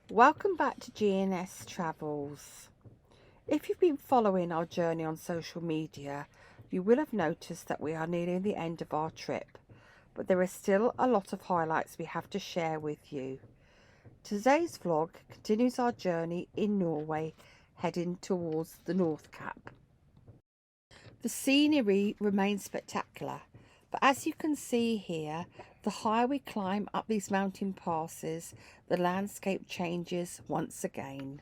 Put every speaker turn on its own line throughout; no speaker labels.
Welcome back to G&S Travels. If you've been following our journey on social media, you will have noticed that we are nearing the end of our trip, but there is still a lot of highlights we have to share with you. Today's vlog continues our journey in Norway, heading towards the North Cap. The scenery remains spectacular, but as you can see here, the higher we climb up these mountain passes, the landscape changes once again.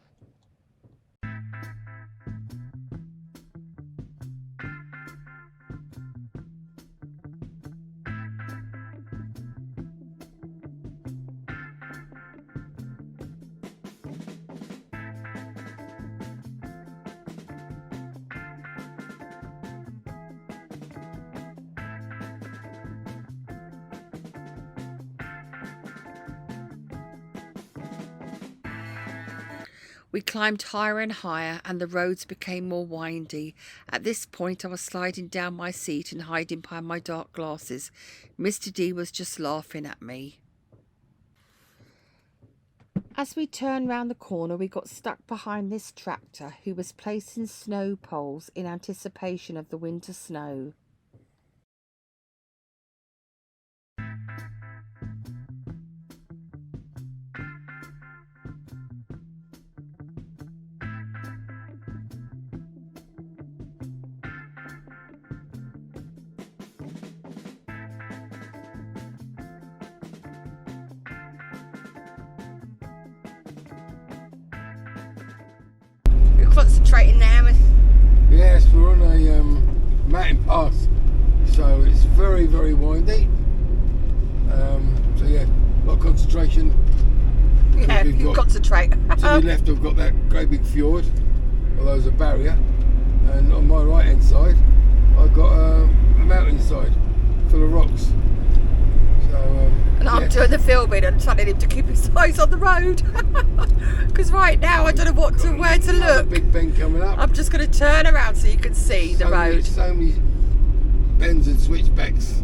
We climbed higher and higher and the roads became more windy. At this point I was sliding down my seat and hiding behind my dark glasses. Mr. D was just laughing at me. As we turned round the corner we got stuck behind this tractor who was placing snow poles in anticipation of the winter snow. Concentrating now.
Yes, we're on a mountain pass, so it's very, very windy. So yeah, a lot of concentration.
Yeah, you concentrate.
To the left I've got that great big fjord, although there's a barrier, and on my right hand side I've got a mountainside full of rocks. So,
and I'm doing the filming and telling him to keep his eyes on the road. Because right now I don't know where to look.
Big bend coming up.
I'm just going to turn around so you can see the road.
So many bends and switchbacks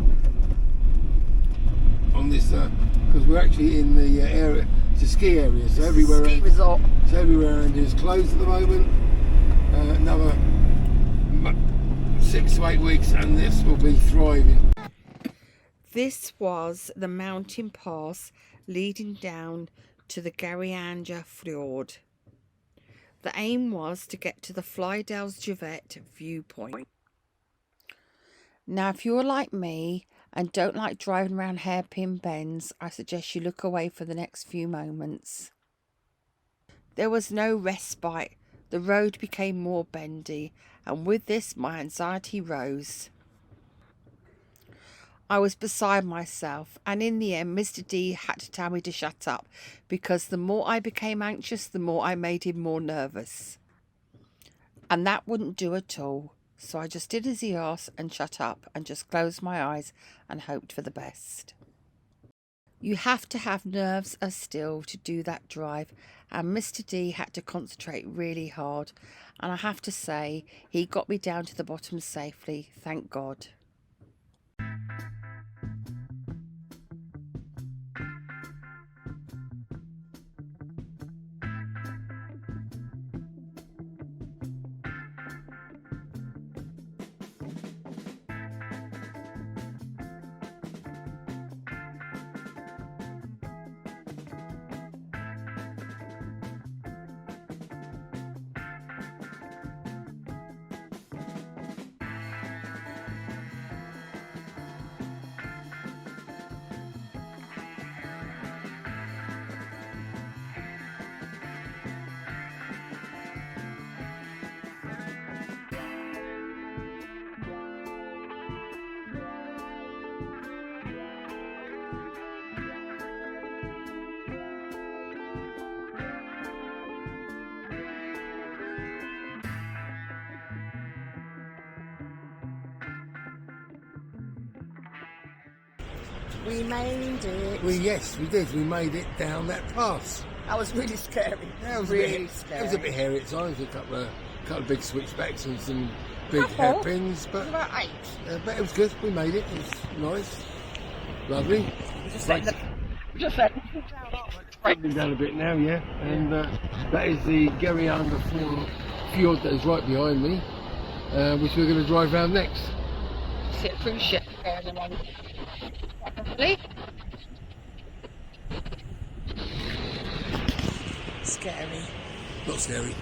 on this, because we're actually in the area. It's a ski area, so everywhere.
Ski resort.
So everywhere around here is closed at the moment. Another 6 to 8 weeks, and this will be thriving.
This was the mountain pass leading down to the Garianja Fjord. The aim was to get to the Flydalsjövet viewpoint. Now if you're like me and don't like driving around hairpin bends, I suggest you look away for the next few moments. There was no respite. The road became more bendy, and with this my anxiety rose. I was beside myself, and in the end Mr. D had to tell me to shut up, because the more I became anxious, the more I made him more nervous. And that wouldn't do at all, so I just did as he asked and shut up and just closed my eyes and hoped for the best. You have to have nerves as steel to do that drive, and Mr. D had to concentrate really hard, and I have to say he got me down to the bottom safely, thank God. We made it.
Yes, we did. We made it down that pass.
That was really scary.
That was
really scary.
It was a bit hairy at times. A couple of big switchbacks and some big hairpins, but
about 8.
But it was good. We made it. It was nice, lovely.
Just letting the
Travelling down a bit now, yeah, and that is the Geriander Fjord that is right behind me, which we're going to drive round next.
See a cruise ship there in the moment. Probably. Scary.
Not scary.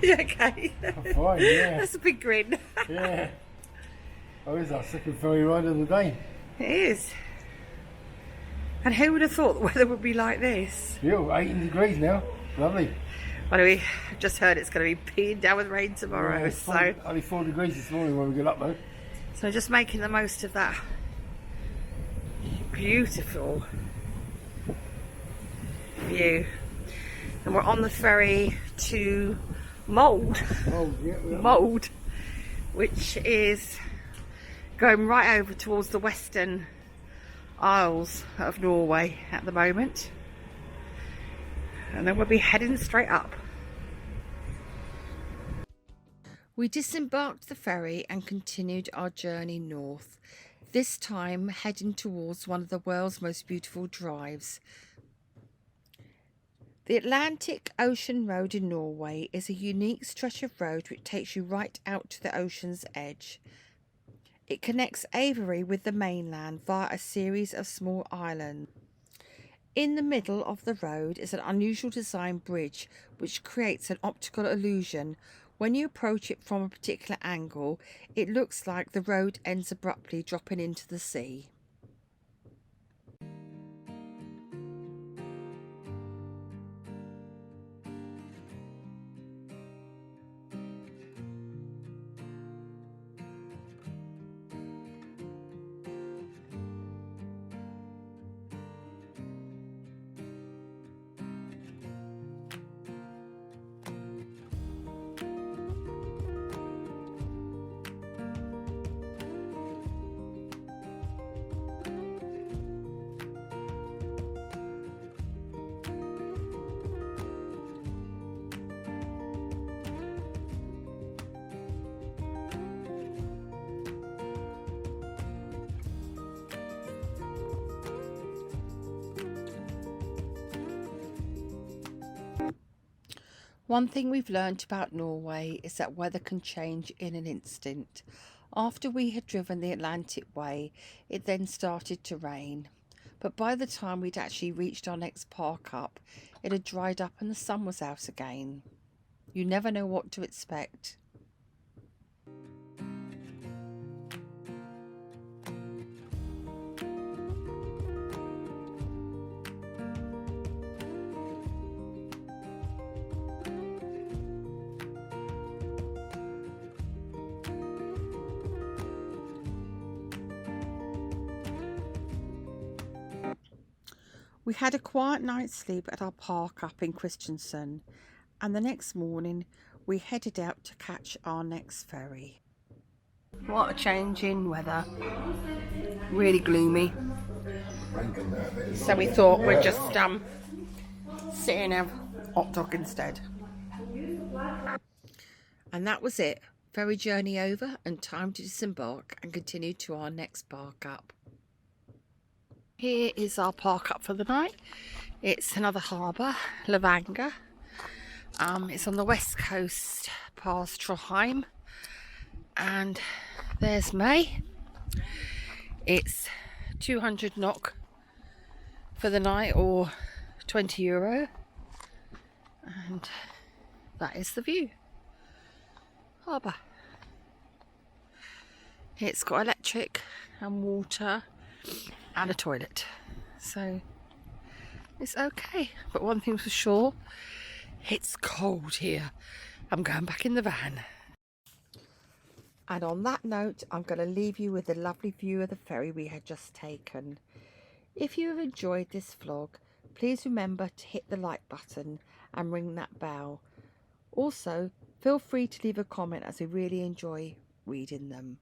You okay?
I'm fine, yeah.
That's a big grin.
Yeah. Oh, it's our second ferry ride of the day.
It is. And who would have thought the weather would be like this?
Yeah, 18 degrees now. Lovely.
Anyway, I've just heard it's going to be peeing down with rain tomorrow,
Yeah,
so
only 4 degrees this morning when we get up though.
so just making the most of that beautiful view. And we're on the ferry to Mold,
Oh, yeah, we are.
Mold, which is going right over towards the Western Isles of Norway at the moment, and then we'll be heading straight up. We disembarked the ferry and continued our journey north, this time heading towards one of the world's most beautiful drives. The Atlantic Ocean Road in Norway is a unique stretch of road which takes you right out to the ocean's edge. It connects Avery with the mainland via a series of small islands. In the middle of the road is an unusual design bridge which creates an optical illusion. When you approach it from a particular angle, it looks like the road ends abruptly, dropping into the sea. One thing we've learnt about Norway is that weather can change in an instant. After we had driven the Atlantic Way, it then started to rain. But by the time we'd actually reached our next park up, it had dried up and the sun was out again. You never know what to expect. We had a quiet night's sleep at our park up in Kristiansand, and the next morning we headed out to catch our next ferry. What a change in weather. Really gloomy. So we thought we'd just sit and have hot dog instead. And that was it. Ferry journey over and time to disembark and continue to our next park up. Here is our park up for the night. It's another harbour, Levanger. It's on the west coast past Trondheim, and There's May. It's 200 NOK for the night, or €20, and that is the view. Harbour. It's got electric and water and a toilet, so it's okay. But one thing's for sure, it's cold here. I'm going back in the van. And on that note, I'm going to leave you with a lovely view of the ferry we had just taken. If you have enjoyed this vlog, please remember to hit the like button and ring that bell. Also, feel free to leave a comment, as we really enjoy reading them.